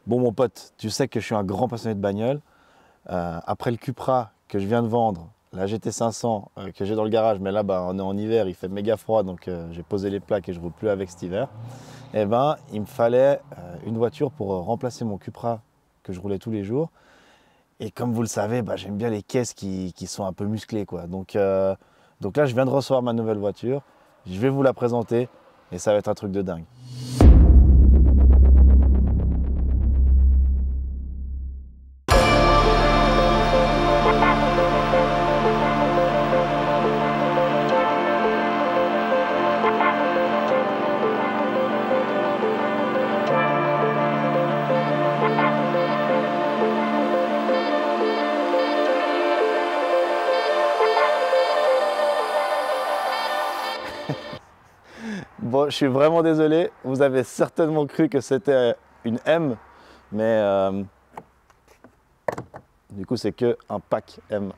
Bon mon pote, tu sais que je suis un grand passionné de bagnole. Après le Cupra que je viens de vendre, la GT500 que j'ai dans le garage, mais là on est en hiver, il fait méga froid, donc j'ai posé les plaques et je ne roule plus avec cet hiver. Et ben il me fallait une voiture pour remplacer mon Cupra que je roulais tous les jours. Et comme vous le savez, j'aime bien les caisses qui sont un peu musclées, quoi. Donc là je viens de recevoir ma nouvelle voiture, je vais vous la présenter et ça va être un truc de dingue. Bon, je suis vraiment désolé, vous avez certainement cru que c'était une M, mais du coup c'est que un pack M.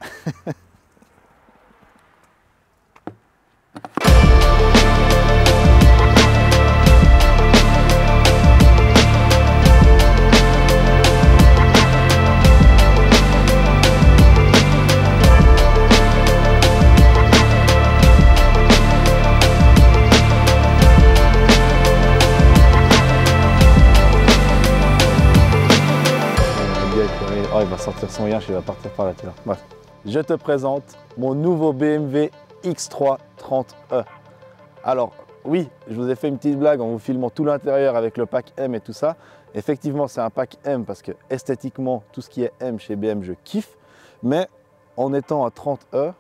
Oh, il va sortir son yinche, il va partir par la terre. Bref. Je te présente mon nouveau BMW X3 30e. Alors, oui, je vous ai fait une petite blague en vous filmant tout l'intérieur avec le pack M et tout ça. Effectivement, c'est un pack M parce que esthétiquement, tout ce qui est M chez BM, je kiffe. Mais en étant un 30e,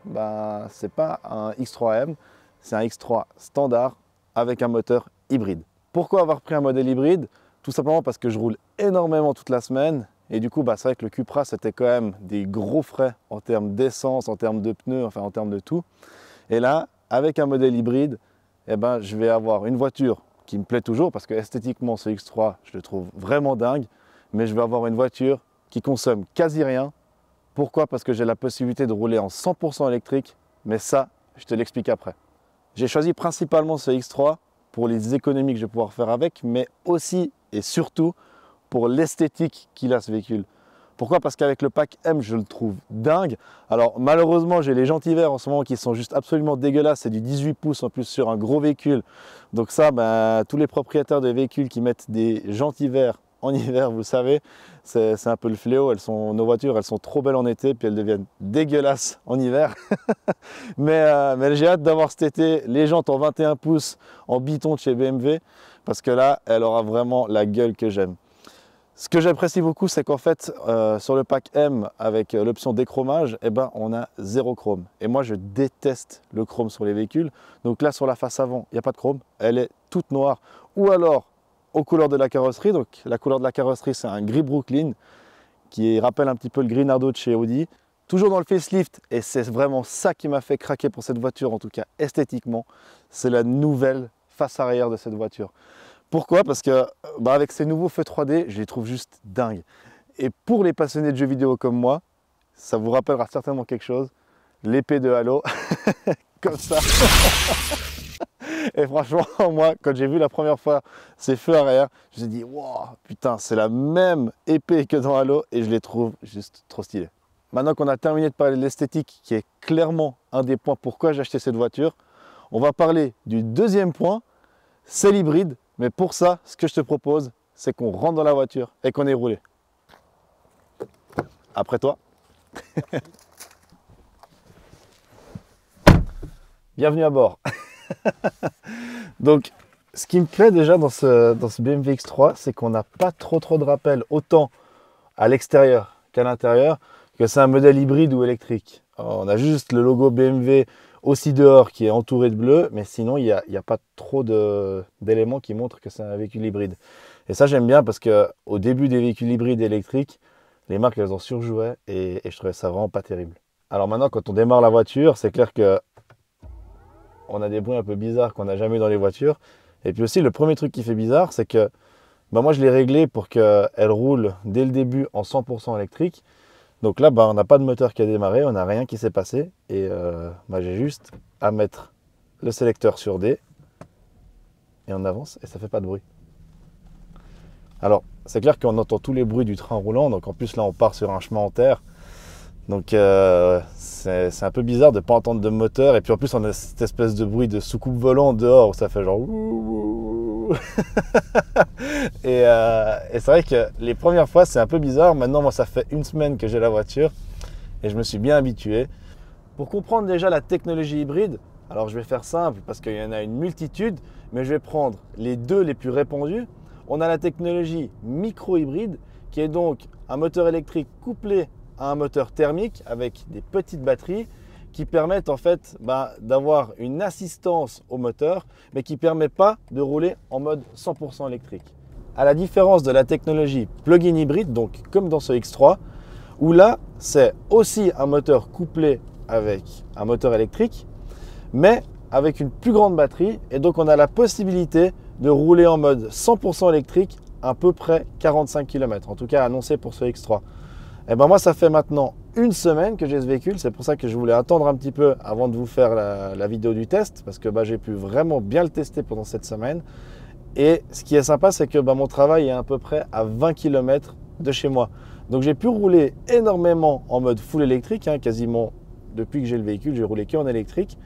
c'est pas un X3M, c'est un X3 standard avec un moteur hybride. Pourquoi avoir pris un modèle hybride? Tout simplement parce que je roule énormément toute la semaine. Et du coup, c'est vrai que le Cupra, c'était quand même des gros frais en termes d'essence, en termes de pneus, enfin en termes de tout. Et là, avec un modèle hybride, je vais avoir une voiture qui me plaît toujours parce que esthétiquement, ce X3, je le trouve vraiment dingue. Mais je vais avoir une voiture qui consomme quasi rien. Pourquoi? Parce que j'ai la possibilité de rouler en 100% électrique. Mais ça, je te l'explique après. J'ai choisi principalement ce X3 pour les économies que je vais pouvoir faire avec, mais aussi et surtout pour l'esthétique qu'il a ce véhicule. Pourquoi? Parce qu'avec le pack M, je le trouve dingue. Alors malheureusement, j'ai les jantes hiver en ce moment qui sont juste absolument dégueulasses. C'est du 18 pouces en plus sur un gros véhicule. Donc ça, tous les propriétaires de véhicules qui mettent des jantes hiver en hiver, vous le savez, c'est un peu le fléau. Nos voitures, elles sont trop belles en été, puis elles deviennent dégueulasses en hiver. mais j'ai hâte d'avoir cet été les jantes en 21 pouces en biton de chez BMW, parce que là, elle aura vraiment la gueule que j'aime. Ce que j'apprécie beaucoup, c'est qu'en fait, sur le pack M, avec l'option déchromage, on a zéro chrome. Et moi, je déteste le chrome sur les véhicules. Donc là, sur la face avant, il n'y a pas de chrome. Elle est toute noire. Ou alors, aux couleurs de la carrosserie. Donc la couleur de la carrosserie, c'est un gris Brooklyn, qui rappelle un petit peu le gris Nardo de chez Audi. Toujours dans le facelift, et c'est vraiment ça qui m'a fait craquer pour cette voiture, en tout cas esthétiquement, c'est la nouvelle face arrière de cette voiture. Pourquoi? Parce que avec ces nouveaux feux 3D, je les trouve juste dingues. Et pour les passionnés de jeux vidéo comme moi, ça vous rappellera certainement quelque chose, l'épée de Halo, comme ça. Et franchement, moi, quand j'ai vu la première fois ces feux arrière, je me suis dit, wow, putain, c'est la même épée que dans Halo, et je les trouve juste trop stylés. Maintenant qu'on a terminé de parler de l'esthétique, qui est clairement un des points pourquoi j'ai acheté cette voiture, on va parler du deuxième point, c'est l'hybride. Mais pour ça, ce que je te propose, c'est qu'on rentre dans la voiture et qu'on ait roulé. Après toi. Bienvenue à bord. Donc, ce qui me plaît déjà dans ce BMW X3, c'est qu'on n'a pas trop de rappels, autant à l'extérieur qu'à l'intérieur, que c'est un modèle hybride ou électrique. Alors, on a juste le logo BMW aussi dehors qui est entouré de bleu, mais sinon il n'y a pas trop d'éléments qui montrent que c'est un véhicule hybride. Et ça j'aime bien parce qu'au début des véhicules hybrides électriques, les marques elles en surjouaient et je trouvais ça vraiment pas terrible. Alors maintenant quand on démarre la voiture, c'est clair que on a des bruits un peu bizarres qu'on n'a jamais eu dans les voitures. Et puis aussi le premier truc qui fait bizarre, c'est que moi je l'ai réglé pour qu'elle roule dès le début en 100% électrique. Donc là, on n'a pas de moteur qui a démarré, on n'a rien qui s'est passé. Et j'ai juste à mettre le sélecteur sur D. Et on avance et ça ne fait pas de bruit. Alors, c'est clair qu'on entend tous les bruits du train roulant, donc en plus là on part sur un chemin en terre. Donc c'est un peu bizarre de ne pas entendre de moteur, et puis en plus on a cette espèce de bruit de soucoupe volant dehors où ça fait genre ouh. Et c'est vrai que les premières fois c'est un peu bizarre. Maintenant moi ça fait une semaine que j'ai la voiture et je me suis bien habitué. Pour comprendre déjà la technologie hybride, alors je vais faire simple parce qu'il y en a une multitude, mais je vais prendre les deux les plus répandus. On a la technologie micro-hybride qui est donc un moteur électrique couplé à un moteur thermique avec des petites batteries qui permettent en fait d'avoir une assistance au moteur, mais qui ne permet pas de rouler en mode 100% électrique. À la différence de la technologie plug-in hybride, donc comme dans ce X3, où là c'est aussi un moteur couplé avec un moteur électrique, mais avec une plus grande batterie, et donc on a la possibilité de rouler en mode 100% électrique à peu près 45 km, en tout cas annoncé pour ce X3. Et ben moi ça fait maintenant une semaine que j'ai ce véhicule, c'est pour ça que je voulais attendre un petit peu avant de vous faire la vidéo du test, parce que j'ai pu vraiment bien le tester pendant cette semaine. Et ce qui est sympa, c'est que mon travail est à peu près à 20 km de chez moi. Donc j'ai pu rouler énormément en mode full électrique, quasiment depuis que j'ai le véhicule, j'ai roulé qu'en électrique.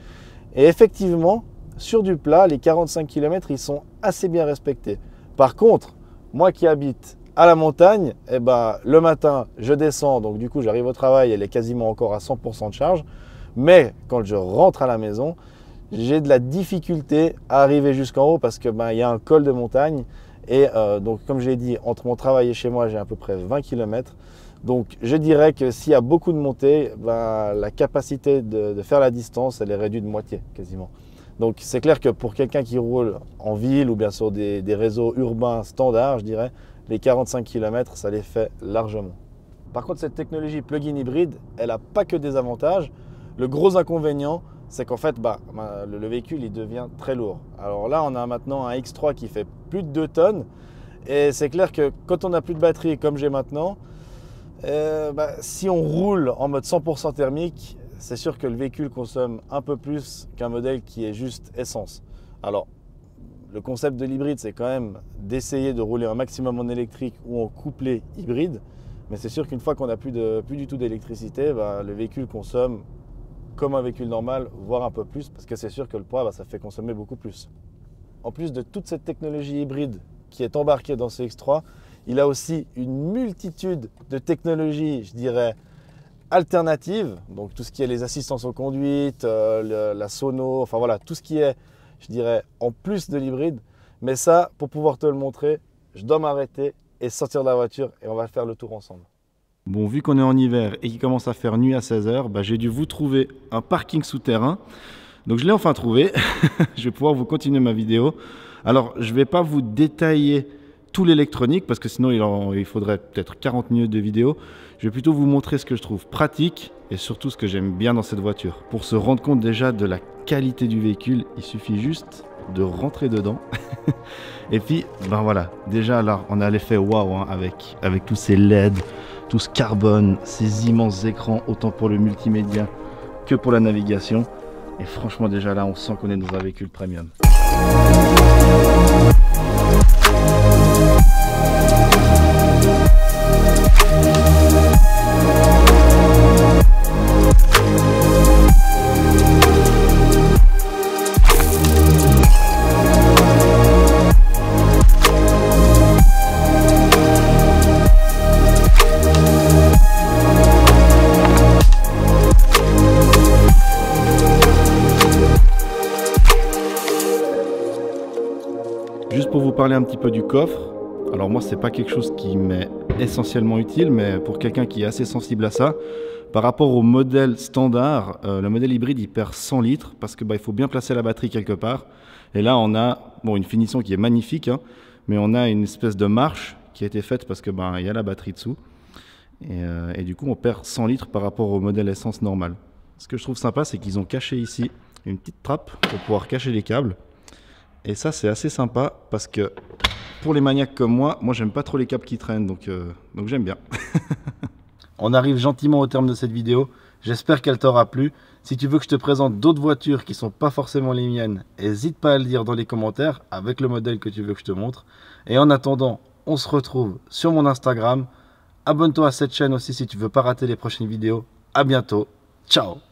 Et effectivement, sur du plat, les 45 km, ils sont assez bien respectés. Par contre, moi qui habite à la montagne, le matin, je descends, donc du coup, j'arrive au travail, elle est quasiment encore à 100% de charge. Mais quand je rentre à la maison, j'ai de la difficulté à arriver jusqu'en haut parce que il y a un col de montagne. Et donc, comme j'ai dit, entre mon travail et chez moi, j'ai à peu près 20 km. Donc, je dirais que s'il y a beaucoup de montées, la capacité de faire la distance, elle est réduite de moitié quasiment. Donc, c'est clair que pour quelqu'un qui roule en ville ou bien sur des réseaux urbains standards, je dirais, les 45 km, ça les fait largement. Par contre, cette technologie plug-in hybride, elle n'a pas que des avantages. Le gros inconvénient, c'est qu'en fait, le véhicule il devient très lourd. Alors là, on a maintenant un X3 qui fait plus de 2 tonnes. Et c'est clair que quand on n'a plus de batterie, comme j'ai maintenant, si on roule en mode 100% thermique, c'est sûr que le véhicule consomme un peu plus qu'un modèle qui est juste essence. Alors, le concept de l'hybride, c'est quand même d'essayer de rouler un maximum en électrique ou en couplé hybride. Mais c'est sûr qu'une fois qu'on n'a plus du tout d'électricité, le véhicule consomme comme un véhicule normal, voire un peu plus, parce que c'est sûr que le poids, ça fait consommer beaucoup plus. En plus de toute cette technologie hybride qui est embarquée dans ce X3, il a aussi une multitude de technologies, je dirais, alternatives. Donc tout ce qui est les assistances aux conduites, la sono, enfin voilà, tout ce qui est, je dirais, en plus de l'hybride. Mais ça, pour pouvoir te le montrer, je dois m'arrêter et sortir de la voiture et on va faire le tour ensemble. Bon, vu qu'on est en hiver et qu'il commence à faire nuit à 16 h, j'ai dû vous trouver un parking souterrain. Donc je l'ai enfin trouvé. Je vais pouvoir vous continuer ma vidéo. Alors, je ne vais pas vous détailler tout l'électronique parce que sinon il faudrait peut-être 40 minutes de vidéo. Je vais plutôt vous montrer ce que je trouve pratique et surtout ce que j'aime bien dans cette voiture. Pour se rendre compte déjà de la qualité du véhicule, il suffit juste de rentrer dedans. Et puis, voilà, déjà là, on a l'effet waouh avec tous ces LED, tout ce carbone, ces immenses écrans, autant pour le multimédia que pour la navigation. Et franchement, déjà là, on sent qu'on est dans un véhicule premium. Juste pour vous parler un petit peu du coffre, alors moi c'est pas quelque chose qui m'est essentiellement utile, mais pour quelqu'un qui est assez sensible à ça, par rapport au modèle standard, le modèle hybride il perd 100 litres parce que il faut bien placer la batterie quelque part. Et là on a une finition qui est magnifique, mais on a une espèce de marche qui a été faite parce que il y a la batterie dessous. Et du coup on perd 100 litres par rapport au modèle essence normal. Ce que je trouve sympa, c'est qu'ils ont caché ici une petite trappe pour pouvoir cacher les câbles. Et ça c'est assez sympa parce que pour les maniaques comme moi j'aime pas trop les câbles qui traînent, donc j'aime bien. On arrive gentiment au terme de cette vidéo, j'espère qu'elle t'aura plu. Si tu veux que je te présente d'autres voitures qui sont pas forcément les miennes, n'hésite pas à le dire dans les commentaires avec le modèle que tu veux que je te montre. Et en attendant, on se retrouve sur mon Instagram. Abonne-toi à cette chaîne aussi si tu veux pas rater les prochaines vidéos. À bientôt. Ciao.